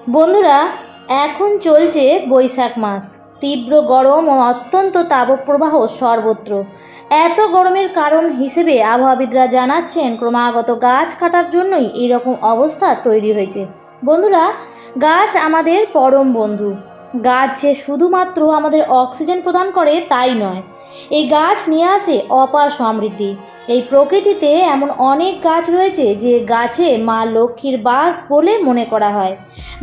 বন্ধুরা, এখন চলছে বৈশাখ মাস। তীব্র গরম ও অত্যন্ত তাপপ্রবাহ সর্বত্র। এত গরমের কারণ হিসেবে আবহাওয়াবিদরা জানাচ্ছেন ক্রমাগত গাছ কাটার জন্যই এইরকম অবস্থা তৈরি হয়েছে। বন্ধুরা, গাছ আমাদের পরম বন্ধু। গাছ যে শুধুমাত্র আমাদের অক্সিজেন প্রদান করে তাই নয়, এই গাছ নিয়ে আসে অপার সমৃদ্ধি। এই প্রকৃতিতে এমন অনেক গাছ রয়েছে যে গাছে মা লক্ষ্মীর বাস বলে মনে করা হয়।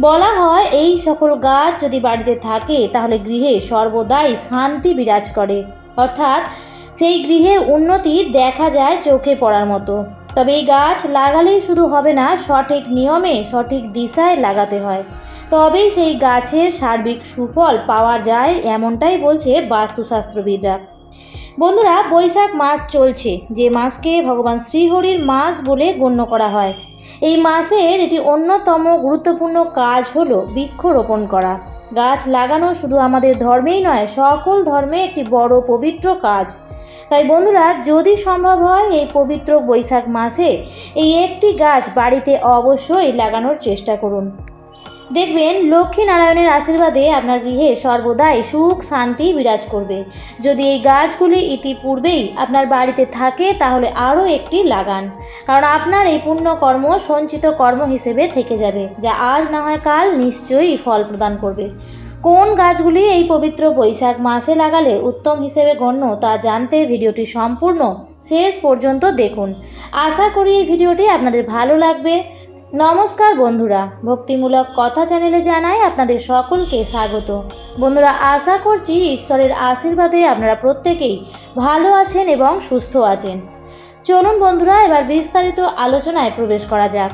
বলা হয় এই সকল গাছ যদি বাড়িতে থাকে তাহলে গৃহে সর্বদাই শান্তি বিরাজ করে, অর্থাৎ সেই গৃহে উন্নতি দেখা যায় চোখে পড়ার মতো। তবে এই গাছ লাগালেই শুধু হবে না, সঠিক নিয়মে সঠিক দিশায় লাগাতে হয়, তবেই সেই গাছের সার্বিক সুফল পাওয়া যায়, এমনটাই বলছে বাস্তুশাস্ত্রবিদরা। বন্ধুরা, বৈশাখ মাস চলছে, যে মাসকে ভগবান শ্রীহরির মাস বলে গণ্য করা হয়। এই মাসের এটি অন্যতম গুরুত্বপূর্ণ কাজ হলো বৃক্ষরোপণ করা। গাছ লাগানো শুধু আমাদের ধর্মেই নয়, সকল ধর্মে একটি বড় পবিত্র কাজ। তাই বন্ধুরা, যদি সম্ভব হয় এই পবিত্র বৈশাখ মাসে এই একটি গাছ বাড়িতে অবশ্যই লাগানোর চেষ্টা করুন। দেখবেন লক্ষ্মী নারায়ণের আশীর্বাদে আপনার গৃহে সর্বদাই সুখ শান্তি বিরাজ করবে। যদি এই গাছগুলি ইতিপূর্বেই আপনার বাড়িতে থাকে তাহলে আরও একটি লাগান, কারণ আপনার এই পুণ্য কর্ম সঞ্চিত কর্ম হিসেবে থেকে যাবে, যা আজ না হয় কাল নিশ্চয়ই ফল প্রদান করবে। কোন গাছগুলি এই পবিত্র বৈশাখ মাসে লাগালে উত্তম হিসেবে গণ্য তা জানতে ভিডিওটি সম্পূর্ণ শেষ পর্যন্ত দেখুন। আশা করি এই ভিডিওটি আপনাদের ভালো লাগবে। নমস্কার বন্ধুরা, ভক্তিমূলক কথা চ্যানেলে জানাই আপনাদের সকলকে স্বাগত। বন্ধুরা, আশা করছি ঈশ্বরের আশীর্বাদে আপনারা প্রত্যেকেই ভালো আছেন এবং সুস্থ আছেন। চলুন বন্ধুরা, এবার বিস্তারিত আলোচনায় প্রবেশ করা যাক।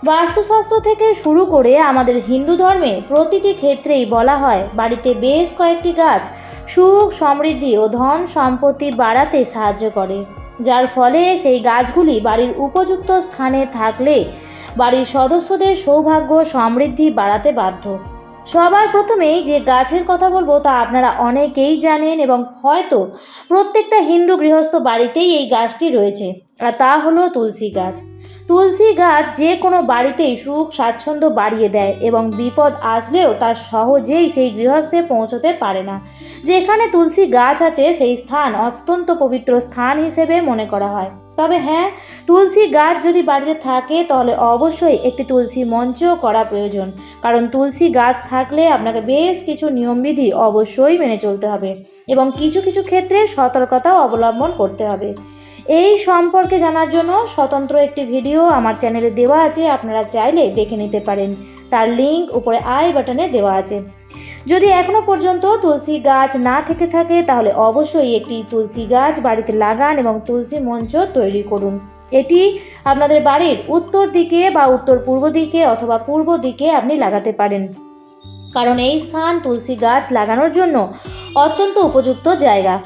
বাস্তুশাস্ত্র থেকে শুরু করে আমাদের হিন্দু ধর্মে প্রতিটি ক্ষেত্রেই বলা হয় বাড়িতে বেশ কয়েকটি গাছ সুখ সমৃদ্ধি ও ধন সম্পত্তি বাড়াতে সাহায্য করে, যার ফলে সেই গাছগুলি বাড়ির উপযুক্ত স্থানে থাকলে বাড়ির সদস্যদের সৌভাগ্য সমৃদ্ধি বাড়াতে বাধ্য। সবার প্রথমেই যে গাছের কথা বলবো তা আপনারা অনেকেই জানেন এবং হয়তো প্রত্যেকটা হিন্দু গৃহস্থ বাড়িতেই এই গাছটি রয়েছে, আর তা হলো তুলসী গাছ। তুলসী গাছ যে কোনো বাড়িতেই সুখ স্বাচ্ছন্দ্য বাড়িয়ে দেয় এবং বিপদ আসলেও তার সহজেই সেই গৃহস্থে পৌঁছতে পারে না। যেখানে তুলসী গাছ আছে সেই স্থান অত্যন্ত পবিত্র স্থান হিসেবে মনে করা হয়। তবে হ্যাঁ, তুলসী গাছ যদি বাড়িতে থাকে তাহলে অবশ্যই একটি তুলসী মঞ্চ করা প্রয়োজন, কারণ তুলসী গাছ থাকলে আপনাকে বেশ কিছু নিয়মবিধি অবশ্যই মেনে চলতে হবে এবং কিছু কিছু ক্ষেত্রে সতর্কতাও অবলম্বন করতে হবে। এই সম্পর্কে জানার জন্য স্বতন্ত্র একটি ভিডিও আমার চ্যানেলে দেওয়া আছে, আপনারা চাইলে দেখে নিতে পারেন। তার লিঙ্ক উপরে আই বাটনে দেওয়া আছে। যদি এখনো পর্যন্ত তুলসী গাছ না থেকে থাকে তাহলে অবশ্যই একটি তুলসী গাছ বাড়িতে লাগান এবং তুলসী মঞ্চ তৈরি করুন। এটি আপনাদের বাড়ির উত্তর দিকে বা উত্তর পূর্ব দিকে অথবা পূর্ব দিকে আপনি লাগাতে পারেন, কারণ এই স্থান তুলসী গাছ লাগানোর জন্য অত্যন্ত উপযুক্ত জায়গা।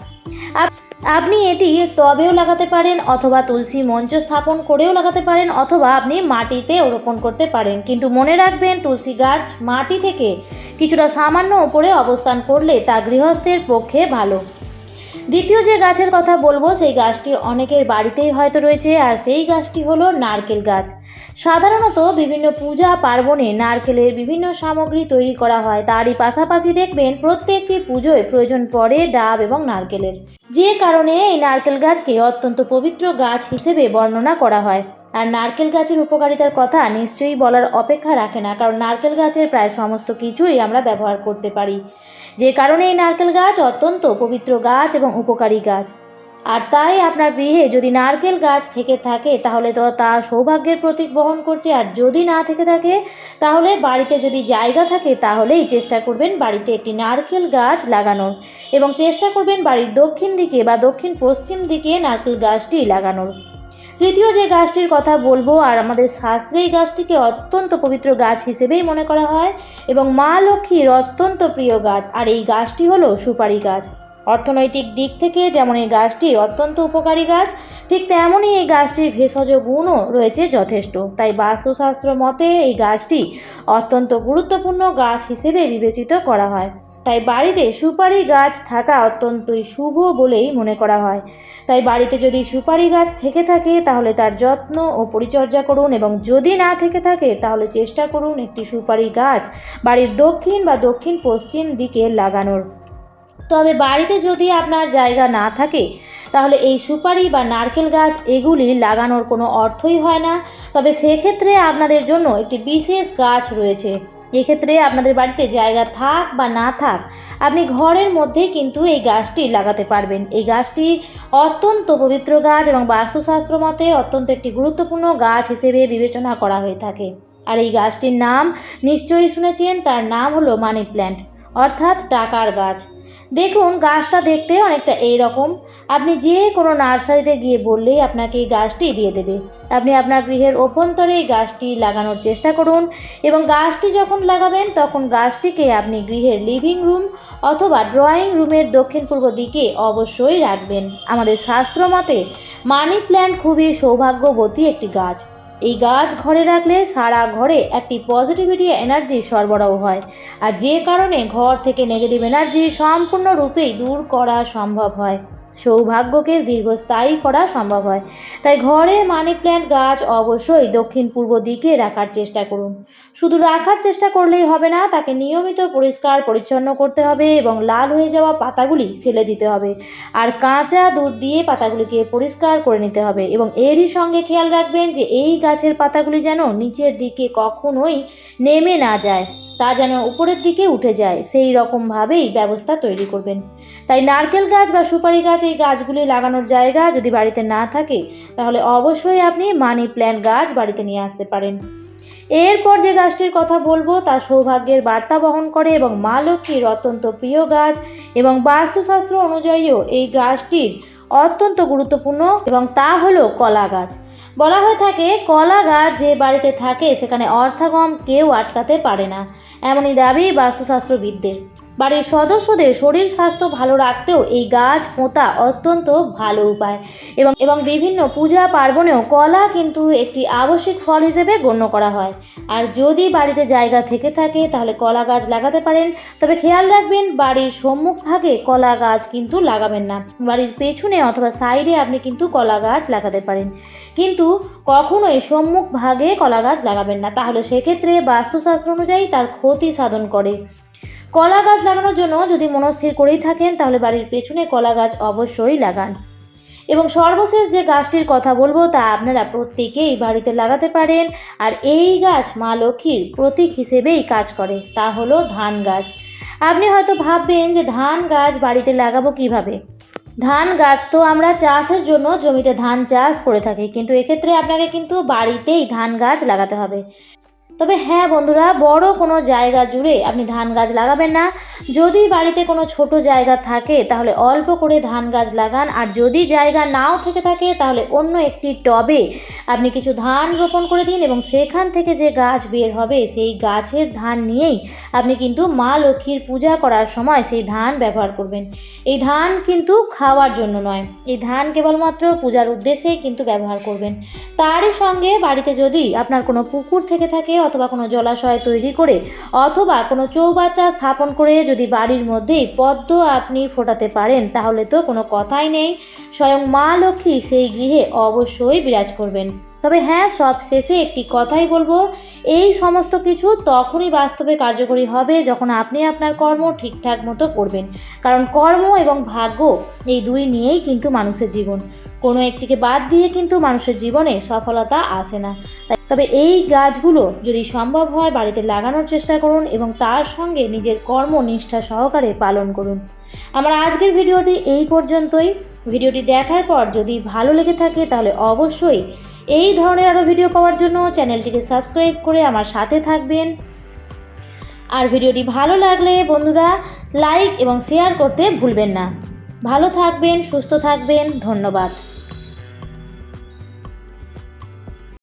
আপনি এটি টবেও লাগাতে পারেন অথবা তুলসী মঞ্চ স্থাপন করেও লাগাতে পারেন, অথবা আপনি মাটিতে রোপণ করতে পারেন। কিন্তু মনে রাখবেন, তুলসী গাছ মাটি থেকে কিছুটা সামান্য উপরে অবস্থান করলে তা গৃহস্থের পক্ষে ভালো। দ্বিতীয় যে গাছের কথা বলবো সেই গাছটি অনেকের বাড়িতেই হয়তো রয়েছে, আর সেই গাছটি হলো নারকেল গাছ। সাধারণত বিভিন্ন পূজা পার্বণে নারকেলের বিভিন্ন সামগ্রী তৈরি করা হয়, তারই পাশাপাশি দেখবেন প্রত্যেকটি পুজোয় প্রয়োজন পড়ে ডাব এবং নারকেলের, যে কারণে এই নারকেল গাছকে অত্যন্ত পবিত্র গাছ হিসেবে বর্ণনা করা হয়। আর নারকেল গাছের উপকারিতার কথা নিশ্চয়ই বলার অপেক্ষা রাখে না, কারণ নারকেল গাছের প্রায় সমস্ত কিছুই আমরা ব্যবহার করতে পারি, যে কারণে এই নারকেল গাছ অত্যন্ত পবিত্র গাছ এবং উপকারী গাছ। আর তাই আপনার গৃহে যদি নারকেল গাছ থেকে থাকে তাহলে তো তা সৌভাগ্যের প্রতীক বহন করছে, আর যদি না থেকে থাকে তাহলে বাড়িতে যদি জায়গা থাকে তাহলেই চেষ্টা করবেন বাড়িতে একটি নারকেল গাছ লাগানোর, এবং চেষ্টা করবেন বাড়ির দক্ষিণ দিকে বা দক্ষিণ পশ্চিম দিকে নারকেল গাছটি লাগানোর। তৃতীয় যে গাছটির কথা বলবো, আর আমাদের শাস্ত্রে এই গাছটিকে অত্যন্ত পবিত্র গাছ হিসেবেই মনে করা হয় এবং মা লক্ষ্মীর অত্যন্ত প্রিয় গাছ, আর এই গাছটি হলো সুপারি গাছ। অর্থনৈতিক দিক থেকে যেমন এই গাছটি অত্যন্ত উপকারী গাছ, ঠিক তেমনই এই গাছটির ভেষজ গুণও রয়েছে যথেষ্ট। তাই বাস্তুশাস্ত্র মতে এই গাছটি অত্যন্ত গুরুত্বপূর্ণ গাছ হিসেবে বিবেচিত করা হয়। তাই বাড়িতে সুপারি গাছ থাকা অত্যন্তই শুভ বলেই মনে করা হয়। তাই বাড়িতে যদি সুপারি গাছ থেকে থাকে তাহলে তার যত্ন ও পরিচর্যা করুন, এবং যদি না থেকে থাকে তাহলে চেষ্টা করুন একটি সুপারি গাছ বাড়ির দক্ষিণ বা দক্ষিণ পশ্চিম দিকে লাগানোর। তবে বাড়িতে যদি আপনার জায়গা না থাকে তাহলে এই সুপারি বা নারকেল গাছ এগুলি লাগানোর কোনো অর্থই হয় না। তবে সেক্ষেত্রে আপনাদের জন্য একটি বিশেষ গাছ রয়েছে। এক্ষেত্রে আপনাদের বাড়িতে জায়গা থাক বা না থাক, আপনি ঘরের মধ্যেই কিন্তু এই গাছটি লাগাতে পারবেন। এই গাছটি অত্যন্ত পবিত্র গাছ এবং বাস্তুশাস্ত্র মতে অত্যন্ত একটি গুরুত্বপূর্ণ গাছ হিসেবে বিবেচনা করা হয়ে থাকে। আর এই গাছটির নাম নিশ্চয়ই শুনেছেন, তার নাম হলো মানি প্ল্যান্ট, অর্থাৎ টাকার গাছ। দেখুন, গাছটা দেখতে অনেকটা এইরকম। আপনি যে কোনো নার্সারিতে গিয়ে বললেই আপনাকে এই গাছটি দিয়ে দেবে। আপনি আপনার গৃহের অভ্যন্তরে এই গাছটি লাগানোর চেষ্টা করুন, এবং গাছটি যখন লাগাবেন তখন গাছটিকে আপনি গৃহের লিভিং রুম অথবা ড্রয়িং রুমের দক্ষিণ পূর্ব দিকে অবশ্যই রাখবেন। আমাদের শাস্ত্র মতে মানি প্ল্যান্ট খুবই সৌভাগ্যবতী একটি গাছ। এই গাছ ঘরে রাখলে সারা ঘরে একটি পজিটিভিটি এনার্জি সরবরাহ হয়, আর যে কারণে ঘর থেকে নেগেটিভ এনার্জি সম্পূর্ণরূপেই দূর করা সম্ভব হয়, সৌভাগ্যকে দীর্ঘস্থায়ী করা সম্ভব হয়। তাই ঘরে মানি প্ল্যান্ট গাছ অবশ্যই দক্ষিণ পূর্ব দিকে রাখার চেষ্টা করুন। শুধু রাখার চেষ্টা করলেই হবে না, তাকে নিয়মিত পরিষ্কার পরিচ্ছন্ন করতে হবে এবং লাল হয়ে যাওয়া পাতাগুলি ফেলে দিতে হবে, আর কাঁচা দুধ দিয়ে পাতাগুলিকে পরিষ্কার করে নিতে হবে। এবং এরই সঙ্গে খেয়াল রাখবেন যে এই গাছের পাতাগুলি যেন নিচের দিকে কখনোই নেমে না যায়, তা যেন উপরের দিকে উঠে যায়, সেই রকমভাবেই ব্যবস্থা তৈরি করবেন। তাই নারকেল গাছ বা সুপারি গাছ এই গাছগুলি লাগানোর জায়গা যদি বাড়িতে না থাকে তাহলে অবশ্যই আপনি মানি প্ল্যান্ট গাছ বাড়িতে নিয়ে আসতে পারেন। এরপর যে গাছটির কথা বলবো তা সৌভাগ্যের বার্তা বহন করে এবং মা লক্ষ্মীর অত্যন্ত প্রিয় গাছ, এবং বাস্তুশাস্ত্র অনুযায়ীও এই গাছটির অত্যন্ত গুরুত্বপূর্ণ, এবং তা হলো কলা গাছ। বলা হয়ে থাকে কলা গাছ যে বাড়িতে থাকে সেখানে অর্থাগম কেউ আটকাতে পারে না, এমনই দাবি বাস্তুশাস্ত্রবিদদের। বাড়ির সদস্যদের শরীর স্বাস্থ্য ভালো রাখতেও এই গাছ পোঁতা অত্যন্ত ভালো উপায়, এবং বিভিন্ন পূজা পার্বণেও কলা কিন্তু একটি আবশ্যিক ফল হিসেবে গণ্য করা হয়। আর যদি বাড়িতে জায়গা থেকে থাকে তাহলে কলা গাছ লাগাতে পারেন। তবে খেয়াল রাখবেন, বাড়ির সম্মুখ ভাগে কলা গাছ কিন্তু লাগাবেন না। বাড়ির পেছনে অথবা সাইডে আপনি কিন্তু কলা গাছ লাগাতে পারেন, কিন্তু কখনোই সম্মুখ ভাগে কলা গাছ লাগাবেন না, তাহলে সেক্ষেত্রে বাস্তুশাস্ত্র অনুযায়ী তার ক্ষতি সাধন করে। কলা গাছ লাগানোর জন্য যদি মনস্থির করেই থাকেন তাহলে বাড়ির পেছনে কলা গাছ অবশ্যই লাগান। এবং সর্বশেষ যে গাছটির কথা বলবো তা আপনারা প্রত্যেকেই বাড়িতে লাগাতে পারেন, আর এই গাছ মা লক্ষ্মীর প্রতীক হিসেবেই কাজ করে, তা হলো ধান গাছ। আপনি হয়তো ভাববেন যে ধান গাছ বাড়িতে লাগাবো কিভাবে। ধান গাছ তো আমরা চাষের জন্য জমিতে ধান চাষ করে থাকি, কিন্তু এক্ষেত্রে আপনাকে কিন্তু বাড়িতেই ধান গাছ লাগাতে হবে। তবে হ্যাঁ বন্ধুরা, বড় কোনো জায়গা জুড়ে আপনি ধান গাছ লাগাবেন না। যদি বাড়িতে কোনো ছোট জায়গা থাকে তাহলে অল্প করে ধান গাছ লাগান, আর যদি জায়গা নাও থেকে থাকে তাহলে অন্য একটি টবে আপনি কিছু ধান রোপণ করে দিন, এবং সেখান থেকে যে গাছ বের হবে সেই গাছের ধান নিয়েই আপনি কিন্তু মা লক্ষ্মীর পূজা করার সময় সেই ধান ব্যবহার করবেন। এই ধান কিন্তু খাওয়ার জন্য নয়, এই ধান কেবলমাত্র পূজার উদ্দেশ্যেই কিন্তু ব্যবহার করবেন। তারই সঙ্গে বাড়িতে যদি আপনার কোনো পুকুর থেকে থাকে অথবা কোনো জলাশয় তৈরি করে অথবা কোনো চৌবাচ্চা স্থাপন করে যদি বাড়ির মধ্যেই পদ্ম আপনি ফোটাতে পারেন তাহলে তো কোনো কথাই নেই, স্বয়ং মা লক্ষ্মী সেই গৃহে অবশ্যই বিরাজ করবেন। তবে হ্যাঁ, সব শেষে একটি কথাই বলবো, এই সমস্ত কিছু তখনই বাস্তবে কার্যকরী হবে যখন আপনি আপনার কর্ম ঠিকঠাক মতো করবেন, কারণ কর্ম এবং ভাগ্য এই দুই নিয়েই কিন্তু মানুষের জীবন, কোনো একটিকে বাদ দিয়ে কিন্তু মানুষের জীবনে সফলতা আসে না। তবে এই গাছগুলো যদি সম্ভব হয় বাড়িতে লাগানোর চেষ্টা করুন, এবং তার সঙ্গে নিজের কর্ম নিষ্ঠা সহকারে পালন করুন। আমার আজকের ভিডিওটি এই পর্যন্তই। ভিডিওটি দেখার পর যদি ভালো লেগে থাকে তাহলে অবশ্যই এই ধরনের আরও ভিডিও পাওয়ার জন্য চ্যানেলটিকে সাবস্ক্রাইব করে আমার সাথে থাকবেন। আর ভিডিওটি ভালো লাগলে বন্ধুরা লাইক এবং শেয়ার করতে ভুলবেন না। ভালো থাকবেন, সুস্থ থাকবেন, ধন্যবাদ।